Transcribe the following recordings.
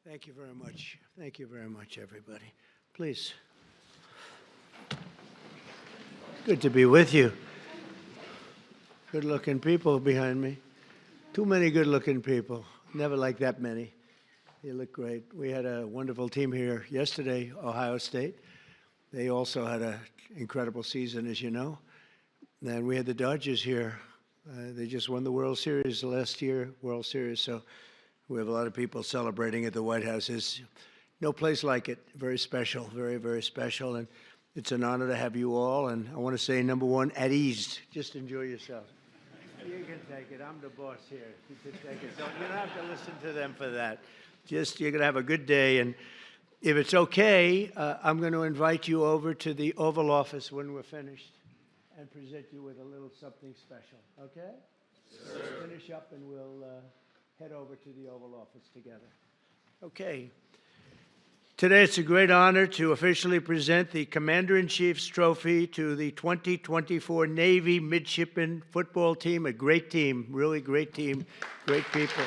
Thank you very much. Thank you very much, everybody. Please. Good to be with you. Good-looking people behind me. Too many good-looking people. Never like that many. You look great. We had a wonderful team here yesterday, Ohio State. They also had an incredible season, as you know. And we had the Dodgers here. They just won the World Series last year, World Series. So we have a lot of people celebrating at the White House. There's no place like it. Very special, very, very special. And it's an honor to have you all. And I want to say, number one, at ease. Just enjoy yourself. You can take it. I'm the boss here. You can take it. You don't have to listen to them for that. Just, you're going to have a good day. And if it's okay, I'm going to invite you over to the Oval Office when we're finished and present you with a little something special. Okay? Sure. We'll finish up and we'll head over to the Oval Office together. Okay. Today it's a great honor to officially present the Commander-in-Chief's Trophy to the 2024 Navy Midshipman Football Team. A great team, really great team, great people.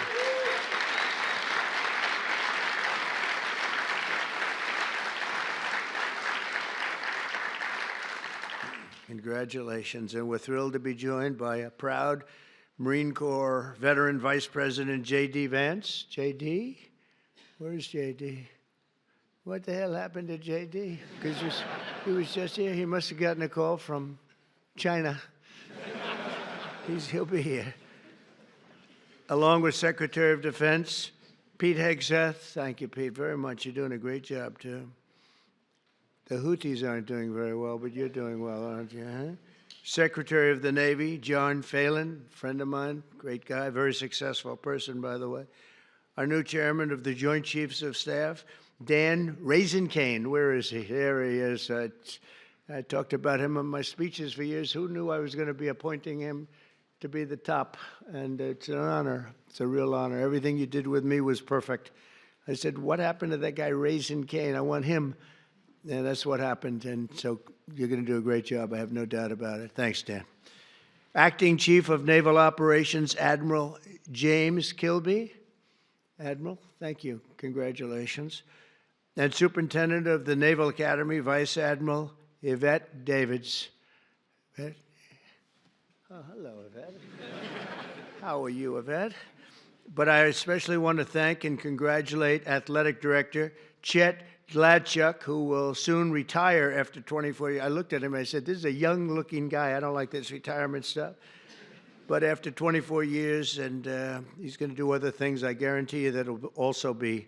Congratulations, and we're thrilled to be joined by a proud Marine Corps veteran Vice President J.D. Vance. J.D.? Where's J.D.? What the hell happened to J.D.? Because he was just here. He must have gotten a call from China. He'll be here. Along with Secretary of Defense Pete Hegseth. Thank you, Pete, very much. You're doing a great job, too. The Houthis aren't doing very well, but you're doing well, aren't you? Huh? Secretary of the Navy John Phelan, friend of mine, great guy, very successful person, by the way. Our new chairman of the Joint Chiefs of Staff, Dan Raisin-Cane. Where is he? There he is. I talked about him in my speeches for years. Who knew I was going to be appointing him to be the top? And it's an honor. It's a real honor. Everything you did with me was perfect. I said, what happened to that guy Raisin-Cane? I want him. And that's what happened. And so you're going to do a great job. I have no doubt about it. Thanks, Dan. Acting Chief of Naval Operations, Admiral James Kilby. Admiral, thank you. Congratulations. And Superintendent of the Naval Academy, Vice Admiral Yvette Davids. Yvette? Oh, hello, Yvette. How are you, Yvette? But I especially want to thank and congratulate Athletic Director Chet Gladchuk, who will soon retire after 24 years. I looked at him and I said, this is a young-looking guy. I don't like this retirement stuff. But after 24 years, and he's going to do other things, I guarantee you that will also be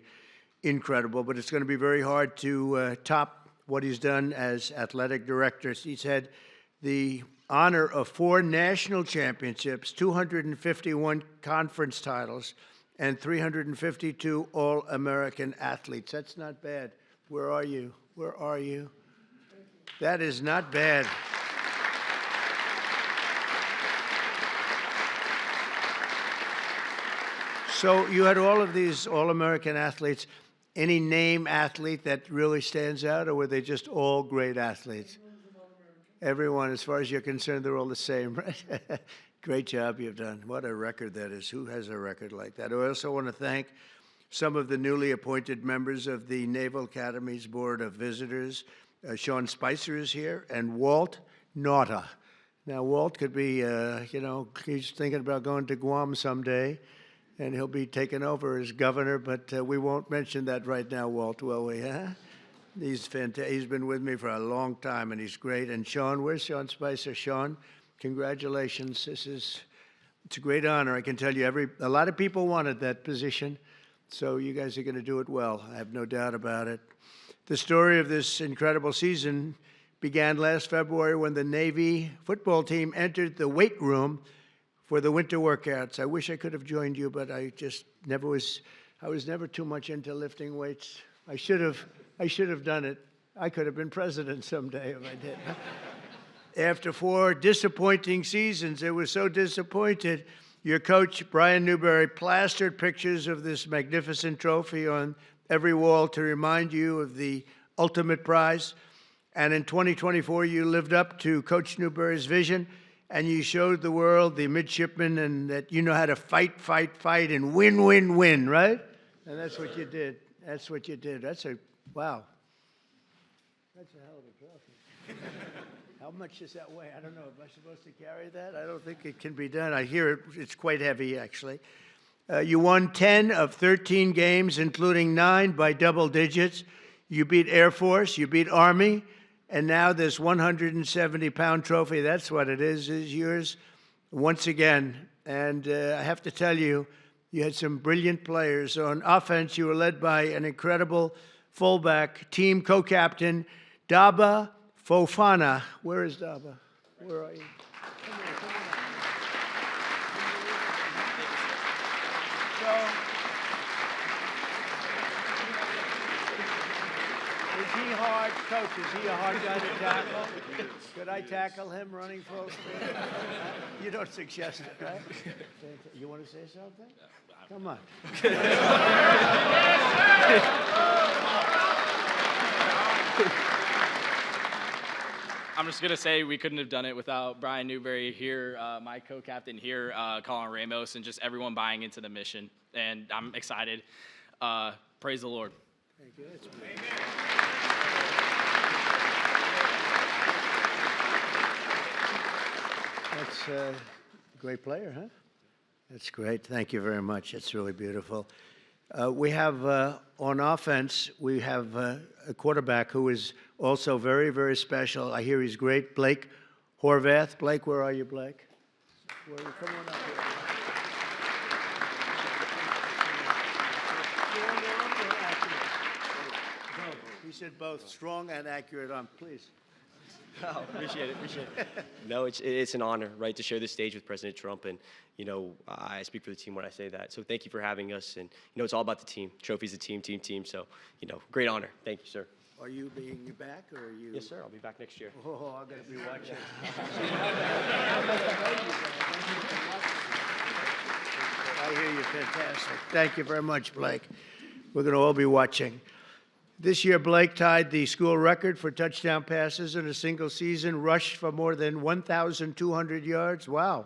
incredible. But it's going to be very hard to top what he's done as athletic director. He's had the honor of 4 national championships, 251 conference titles, and 352 All-American athletes. That's not bad. Where are you? Where are you? That is not bad. So you had all of these All-American athletes. Any name athlete that really stands out, or were they just all great athletes? Everyone, as far as you're concerned, they're all the same, right? Great job you've done. What a record that is. Who has a record like that? I also want to thank some of the newly appointed members of the Naval Academy's Board of Visitors. Sean Spicer is here, and Walt Nauta. Now, Walt could be, he's thinking about going to Guam someday, and he'll be taking over as governor, but we won't mention that right now, Walt, will we, huh? He's fantastic. He's been with me for a long time, and he's great. And Sean, where's Sean Spicer? Sean, congratulations. It's a great honor. I can tell you, a lot of people wanted that position, so you guys are going to do it well. I have no doubt about it. The story of this incredible season began last February when the Navy football team entered the weight room for the winter workouts. I wish I could have joined you, but I was never too much into lifting weights. I should have done it. I could have been president someday if I did. After 4 disappointing seasons, it was so disappointed, your coach, Brian Newberry, plastered pictures of this magnificent trophy on every wall to remind you of the ultimate prize. And in 2024, you lived up to Coach Newberry's vision, and you showed the world, the midshipmen, and that you know how to fight, and win, right? And that's what you did. That's what you did. Wow. That's a hell of a trophy. How much does that weigh? I don't know. Am I supposed to carry that? I don't think it can be done. I hear it's quite heavy, actually. You won 10 of 13 games, including 9 by double digits. You beat Air Force, you beat Army, and now this 170-pound trophy, that's what it is yours once again. And I have to tell you, you had some brilliant players. On offense, you were led by an incredible fullback, team co-captain, Daba Fofana. Where is Daba? Where are you? Come on. Is he hard? Coach, is he a hard guy to tackle? Could I tackle him running full speed? You don't suggest it, right? You want to say something? Come on. I'm just going to say we couldn't have done it without Brian Newberry here, my co-captain here, Colin Ramos, and just everyone buying into the mission. And I'm excited. Praise the Lord. Thank you. That's a great player, huh? That's great. Thank you very much. It's really beautiful. We have, on offense, we have a quarterback who is also very, very special. I hear he's great. Blake Horvath. Blake, where are you, Blake? Come on up here. He said both strong and accurate arm. Please. Oh, appreciate it. No, it's an honor, right, to share this stage with President Trump, and I speak for the team when I say that. So thank you for having us, and it's all about the team. Trophy's a team. So great honor. Thank you, sir. Are you being back, or are you? Yes, sir. I'll be back next year. Oh, I'm gonna be watching. I hear you. Fantastic. Thank you very much, Blake. We're gonna all be watching. This year, Blake tied the school record for touchdown passes in a single season, rushed for more than 1,200 yards. Wow,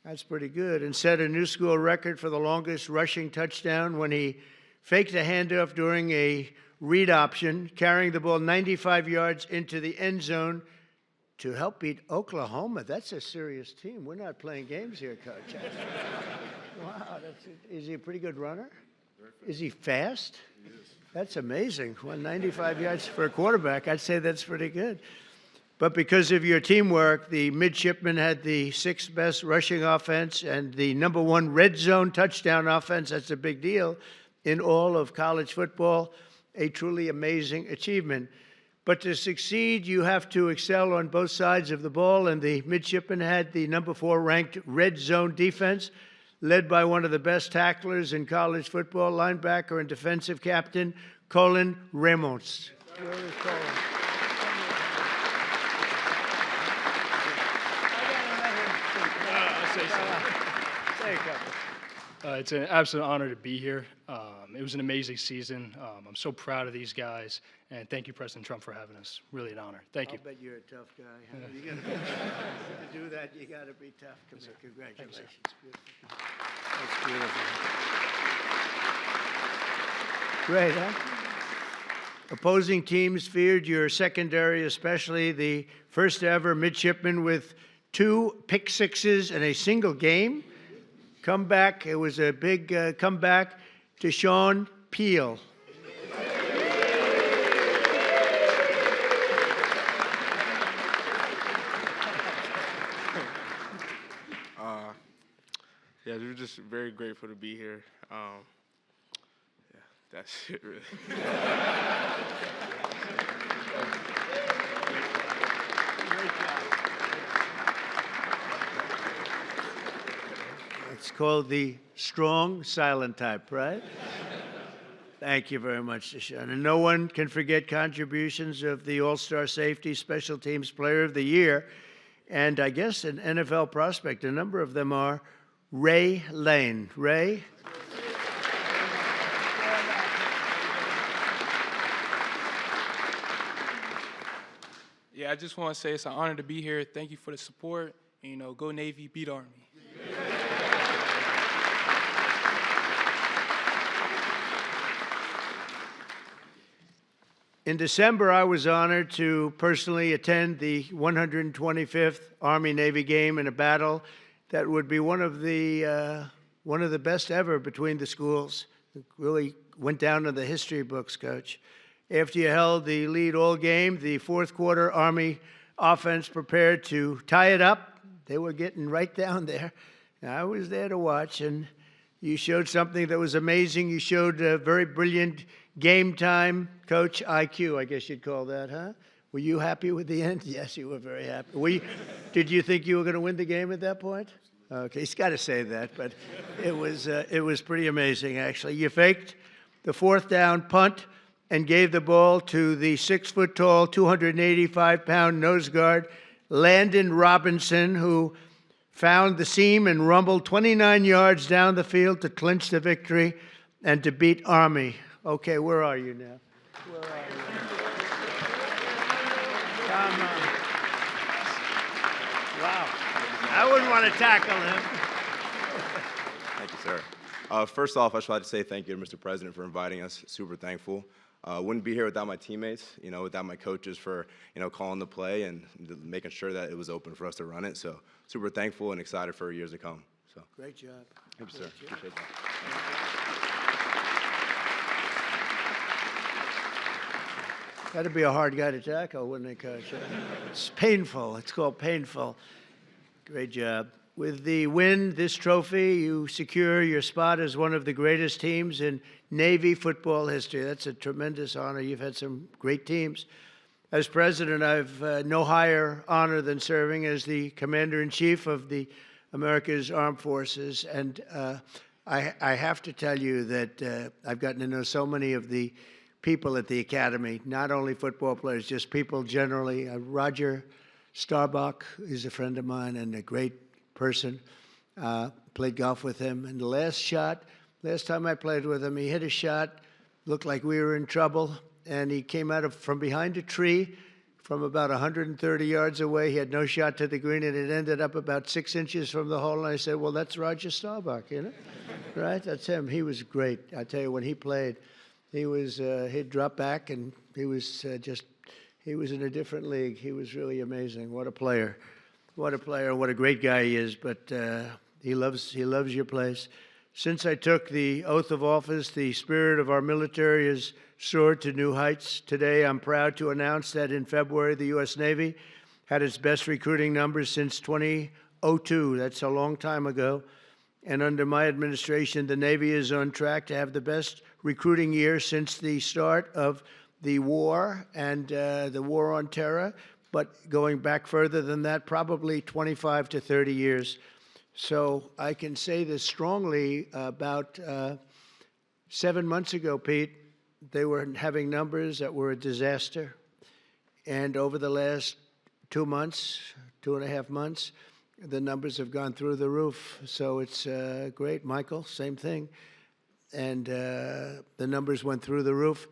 that's pretty good. And set a new school record for the longest rushing touchdown when he faked a handoff during a read option, carrying the ball 95 yards into the end zone to help beat Oklahoma. That's a serious team. We're not playing games here, Coach. Wow, is he a pretty good runner? Is he fast? He is. That's amazing. 195 yards for a quarterback. I'd say that's pretty good. But because of your teamwork, the midshipmen had the 6th best rushing offense and the #1 red zone touchdown offense. That's a big deal in all of college football. A truly amazing achievement. But to succeed, you have to excel on both sides of the ball, and the midshipmen had the #4 ranked red zone defense, led by one of the best tacklers in college football, linebacker and defensive captain, Colin Ramos. Where is Colin? I'll say something. Say a couple. It's an absolute honor to be here. It was an amazing season. I'm so proud of these guys, and thank you, President Trump, for having us. Really an honor. Thank you. I'll bet you're a tough guy. Huh? You gotta be to do that, you got to be tough. Congratulations. Beautiful. That's beautiful. Great, huh? Opposing teams feared your secondary, especially the first ever midshipman with 2 pick sixes in a single game. Comeback, it was a big comeback to Sean Peel. Yeah, we're just very grateful to be here. Yeah, that's it, really. It's called the strong silent type, right? Thank you very much, Deshaun. And no one can forget contributions of the All-Star Safety Special Teams Player of the Year, and I guess an NFL prospect. A number of them are Ray Lane. Ray? Yeah, I just want to say it's an honor to be here. Thank you for the support. And, go Navy, beat Army. In December, I was honored to personally attend the 125th Army-Navy game in a battle that would be one of the best ever between the schools. It really went down in the history books, Coach. After you held the lead all game, the fourth quarter Army offense prepared to tie it up. They were getting right down there. I was there to watch, and you showed something that was amazing. You showed a very brilliant game time, Coach IQ, I guess you'd call that, huh? Were you happy with the end? Yes, you were very happy. Did you think you were going to win the game at that point? Okay, he's got to say that, but it was pretty amazing, actually. You faked the fourth down punt and gave the ball to the 6-foot-tall, 285-pound nose guard, Landon Robinson, who found the seam and rumbled 29 yards down the field to clinch the victory and to beat Army. Okay, where are you now? Where are you? Come on. Wow. I wouldn't want to tackle him. Thank you, sir. First off, I just wanted to say thank you to Mr. President for inviting us. Super thankful. Wouldn't be here without my teammates, without my coaches for, calling the play and making sure that it was open for us to run it. So super thankful and excited for years to come. So Great job. thank you, sir. Appreciate that. That'd be a hard guy to tackle, wouldn't it, Coach? It's painful. It's called painful. Great job. With the win, this trophy, you secure your spot as one of the greatest teams in Navy football history. That's a tremendous honor. You've had some great teams. As president, I've no higher honor than serving as the commander-in-chief of the America's Armed Forces. And I have to tell you that I've gotten to know so many of the people at the Academy, not only football players, just people generally. Roger Starbuck is a friend of mine and a great person. Played golf with him. And the last time I played with him, he hit a shot, looked like we were in trouble, and he came out from behind a tree from about 130 yards away. He had no shot to the green, and it ended up about 6 inches from the hole. And I said, well, that's Roger Starbuck, right? That's him. He was great. I tell you, when he played, he'd drop back, and he was in a different league. He was really amazing. What a player. What a player, what a great guy he is, but he loves your place. Since I took the oath of office, the spirit of our military has soared to new heights. Today, I'm proud to announce that in February, the U.S. Navy had its best recruiting numbers since 2002. That's a long time ago. And under my administration, the Navy is on track to have the best recruiting year since the start of the war and the war on terror. But going back further than that, probably 25 to 30 years. So I can say this strongly. About 7 months ago, Pete, they were having numbers that were a disaster. And over the last 2 months, 2.5 months, the numbers have gone through the roof. So it's great. Michael, same thing. And the numbers went through the roof.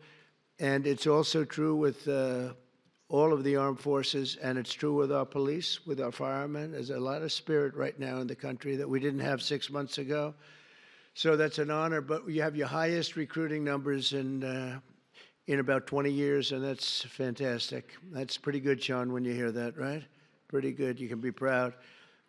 And it's also true with all of the armed forces, and it's true with our police, with our firemen. There's a lot of spirit right now in the country that we didn't have 6 months ago. So that's an honor, but you have your highest recruiting numbers in about 20 years, and that's fantastic. That's pretty good, Sean, when you hear that, right? Pretty good. You can be proud.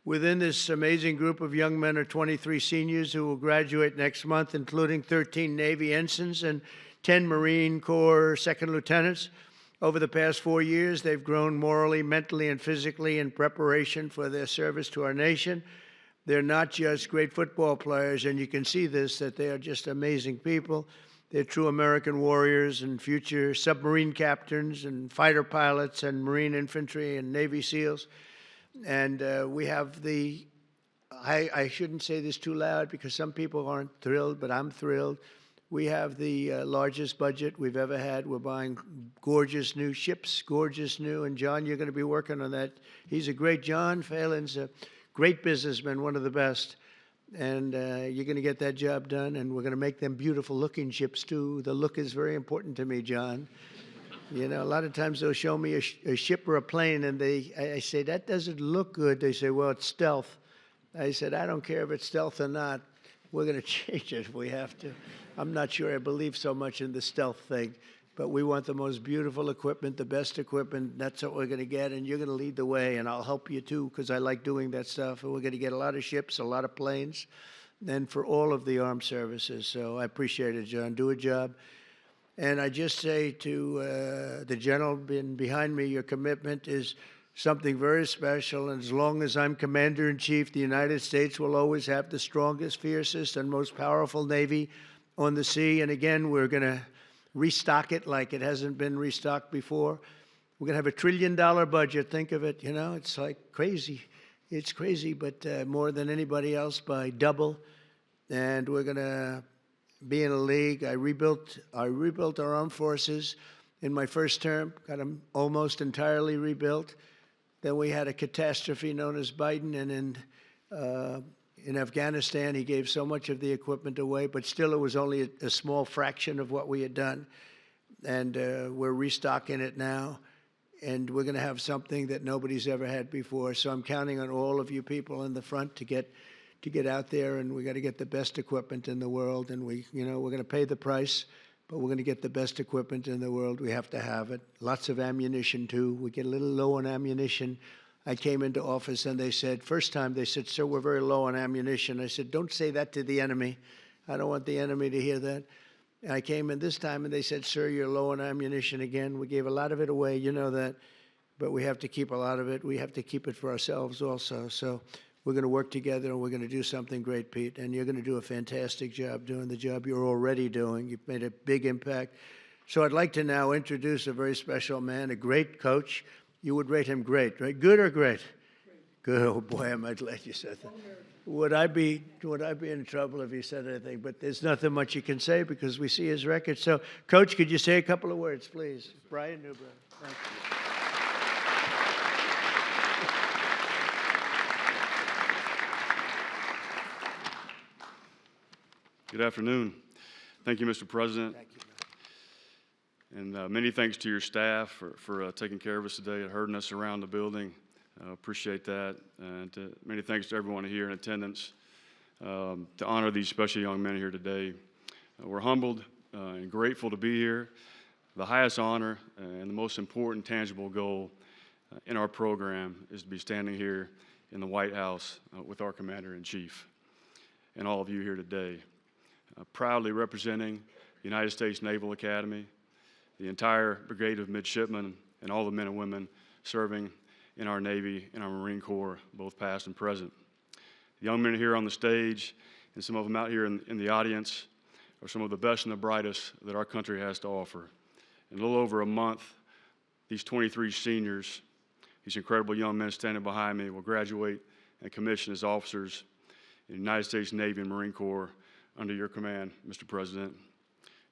Within this amazing group of young men are 23 seniors who will graduate next month, including 13 Navy ensigns and 10 Marine Corps second lieutenants. Over the past 4 years, they've grown morally, mentally, and physically in preparation for their service to our nation. They're not just great football players, and you can see this, that they are just amazing people. They're true American warriors and future submarine captains and fighter pilots and Marine infantry and Navy SEALs. And we have I shouldn't say this too loud because some people aren't thrilled, but I'm thrilled. We have the largest budget we've ever had. We're buying gorgeous new ships, gorgeous new. And John, you're going to be working on that. He's a great, John Phelan's a great businessman, one of the best. And you're going to get that job done. And we're going to make them beautiful looking ships too. The look is very important to me, John. A lot of times they'll show me a ship or a plane and I say, that doesn't look good. They say, well, it's stealth. I said, I don't care if it's stealth or not. We're going to change it if we have to. I'm not sure I believe so much in the stealth thing. but we want the most beautiful equipment, the best equipment. That's what we're going to get, and you're going to lead the way, and I'll help you too because I like doing that stuff. And we're going to get a lot of ships, a lot of planes, and for all of the armed services. So I appreciate it, John. Do a job. And I just say to the gentleman behind me, your commitment is something very special. And as long as I'm Commander-in-Chief, the United States will always have the strongest, fiercest, and most powerful Navy on the sea. And again, we're going to restock it like it hasn't been restocked before. We're going to have $1 trillion budget. Think of it. You know, it's like crazy. It's crazy, but more than anybody else by double. And we're going to be in a league. I rebuilt our armed forces in my first term, got them almost entirely rebuilt. Then we had a catastrophe known as Biden, and in Afghanistan, he gave so much of the equipment away, but still it was only a small fraction of what we had done. And we're restocking it now, and we're going to have something that nobody's ever had before. So I'm counting on all of you people in the front to get out there, and we got to get the best equipment in the world. And we're going to pay the price, but we're going to get the best equipment in the world. We have to have it. Lots of ammunition too. We get a little low on ammunition. I came into office and they said, first time they said, "Sir, we're very low on ammunition." I said, "Don't say that to the enemy. I don't want the enemy to hear that." And I came in this time and they said, "Sir, you're low on ammunition again." We gave a lot of it away, you know that, but we have to keep a lot of it. We have to keep it for ourselves also. So we're going to work together and we're going to do something great, Pete. And you're going to do a fantastic job doing the job you're already doing. You've made a big impact. So I'd like to now introduce a very special man, a great coach. You would rate him great, right? Good or great? Good. Oh boy, am I glad you said that. Would I be in trouble if he said anything? But there's nothing much you can say because we see his record. So, Coach, could you say a couple of words, please? Brian Newbrow. Thank you. Good afternoon. Thank you, Mr. President. Thank you. And many thanks to your staff for taking care of us today and herding us around the building. Appreciate that. And many thanks to everyone here in attendance to honor these special young men here today. We're humbled and grateful to be here. The highest honor and the most important tangible goal in our program is to be standing here in the White House with our Commander-in-Chief and all of you here today. Proudly representing the United States Naval Academy, the entire brigade of midshipmen, and all the men and women serving in our Navy and our Marine Corps, both past and present. The young men here on the stage, and some of them out here in the audience, are some of the best and the brightest that our country has to offer. In a little over a month, these 23 seniors, these incredible young men standing behind me, will graduate and commission as officers in the United States Navy and Marine Corps under your command, Mr. President.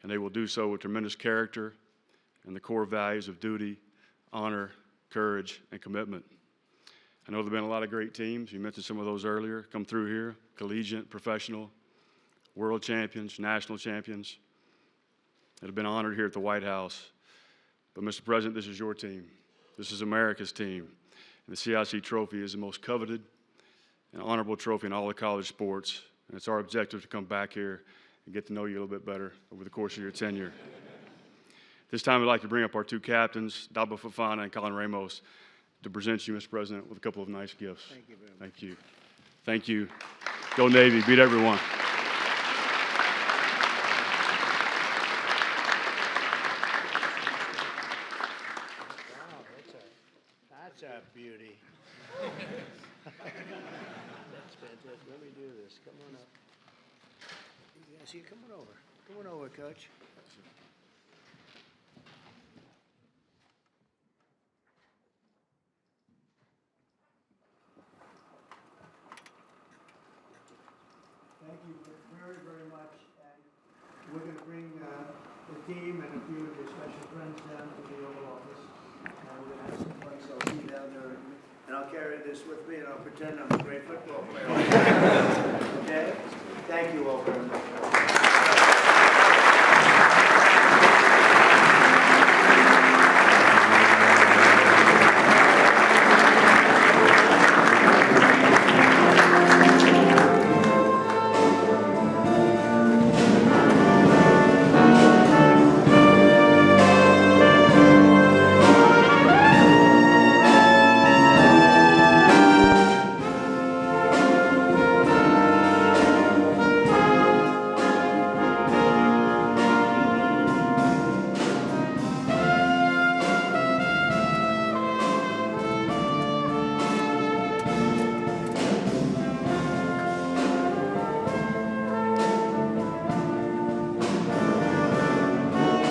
And they will do so with tremendous character and the core values of duty, honor, courage, and commitment. I know there have been a lot of great teams. You mentioned some of those earlier, come through here, collegiate, professional, world champions, national champions that have been honored here at the White House. But Mr. President, this is your team. This is America's team. And the CIC trophy is the most coveted and honorable trophy in all of college sports. And it's our objective to come back here and get to know you a little bit better over the course of your tenure. This time I'd like to bring up our two captains, Dabo Fofana and Colin Ramos, to present you, Mr. President, with a couple of nice gifts. Thank you very much. Thank you. Thank you. Go Navy, beat everyone. Wow, that's a beauty. That's fantastic. Let me do this. Come on up. You guys, come on over. Come on over, Coach. Thank you very, very much. And we're going to bring the team and a few of your special friends down to the Oval Office. And we're going to have some fun, so I'll see you down there. And I'll carry this with me and I'll pretend I'm a great football player. Okay? Thank you all very much.